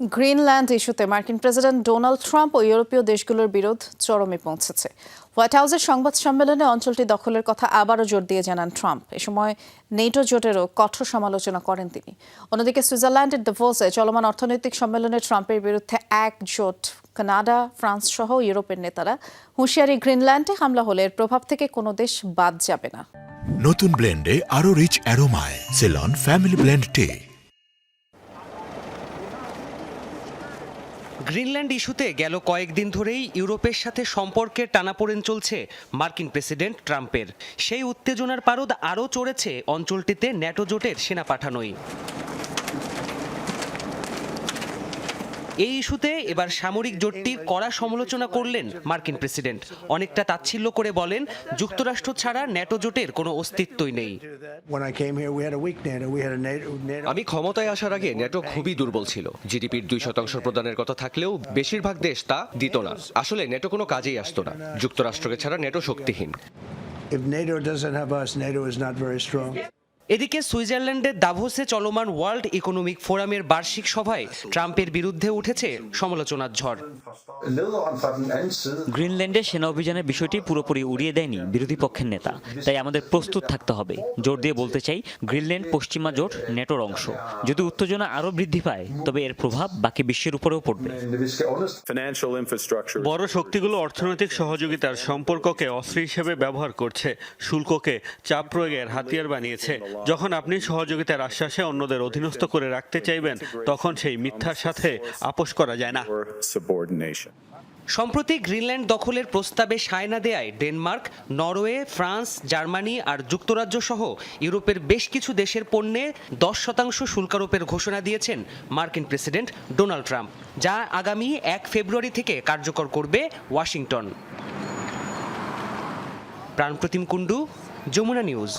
Greenland ইস্যুতে মার্কিন president Donald Trump ও ইউরোপীয় দেশগুলোর বিরোধ চরমে পৌঁছেছে। হোয়াইট হাউসের সংবাদ সম্মেলনে অঞ্চলটি দখলের কথা আবারও জোর দিয়ে জানান ট্রাম্প। এ সময় নেটো জোটেরও কঠোর সমালোচনা করেন তিনি। অন্যদিকে সুইজারল্যান্ডের দাভোসে চলমান অর্থনৈতিক সম্মেলনে ট্রাম্পের বিরুদ্ধে একজোট কানাডা, ফ্রান্স সহ ইউরোপের নেতারা হুঁশিয়ারি, গ্রিনল্যান্ডে হামলা হলে এর প্রভাব থেকে কোনো দেশ বাদ যাবে না। নতুন ব্লেন্ডে আরো রিচ অ্যারোমায় সেলন ফ্যামিলি ব্লেন্ড টে। গ্রিনল্যান্ড ইস্যুতে গেল কয়েকদিন ধরেই ইউরোপের সাথে সম্পর্কের টানাপোড়েন চলছে মার্কিন প্রেসিডেন্ট ট্রাম্পের। সেই উত্তেজনার পারদ আরও চড়েছে অঞ্চলটিতে ন্যাটো জোটের সেনা পাঠানোই। এই ইস্যুতে এবার সামরিক জোটটির কড়া সমালোচনা করলেন মার্কিন প্রেসিডেন্ট। অনেকটা তাচ্ছিল্য করে বলেন, যুক্তরাষ্ট্র ছাড়া ন্যাটো জোটের কোনো অস্তিত্বই নেই। আমি ক্ষমতায় আসার আগে ন্যাটো খুবই দুর্বল ছিল। জিডিপির 2% প্রদানের কথা থাকলেও বেশিরভাগ দেশ তা দিত না। আসলে ন্যাটো কোনো কাজেই আসতো না। যুক্তরাষ্ট্রকে ছাড়া ন্যাটো শক্তিহীন। এদিকে সুইজারল্যান্ডের দাভোসে চলমান ওয়ার্ল্ড ইকোনমিক ফোরামের বার্ষিক সভায় ট্রাম্পের বিরুদ্ধে উঠেছে সমালোচনার ঝড়। গ্রিনল্যান্ডের সেনা অভিযানের বিষয়টি পুরোপুরি উড়িয়ে দেয়নি বিরোধী পক্ষের নেতা। তাই আমাদের প্রস্তুত থাকতে হবে। জোর দিয়ে বলতে চাই, গ্রিনল্যান্ড পশ্চিমা জোট নেটোর অংশ। যদি উত্তেজনা আরও বৃদ্ধি পায়, তবে এর প্রভাব বাকি বিশ্বের উপরেও পড়বে। বড় শক্তিগুলো অর্থনৈতিক সহযোগিতার সম্পর্ককে অস্ত্র হিসেবে ব্যবহার করছে, শুল্ককে চাপ প্রয়োগের হাতিয়ার বানিয়েছে। যখন আপনি সহযোগিতার আশ্বাসে অন্যদের অধীনস্থ করে রাখতে চাইবেন, তখন সেই মিথ্যার সাথে আপোস করা যায় না। সম্প্রতি গ্রিনল্যান্ড দখলের প্রস্তাবে সায় না দেয়ায় ডেনমার্ক, নরওয়ে, ফ্রান্স, জার্মানি আর যুক্তরাজ্য সহ ইউরোপের বেশ কিছু দেশের পণ্যে 10% শুল্কারোপের ঘোষণা দিয়েছেন মার্কিন প্রেসিডেন্ট ডোনাল্ড ট্রাম্প, যা আগামী 1 ফেব্রুয়ারি থেকে কার্যকর করবে ওয়াশিংটন। প্রাণপ্রতিম কুণ্ডু, যমুনা নিউজ।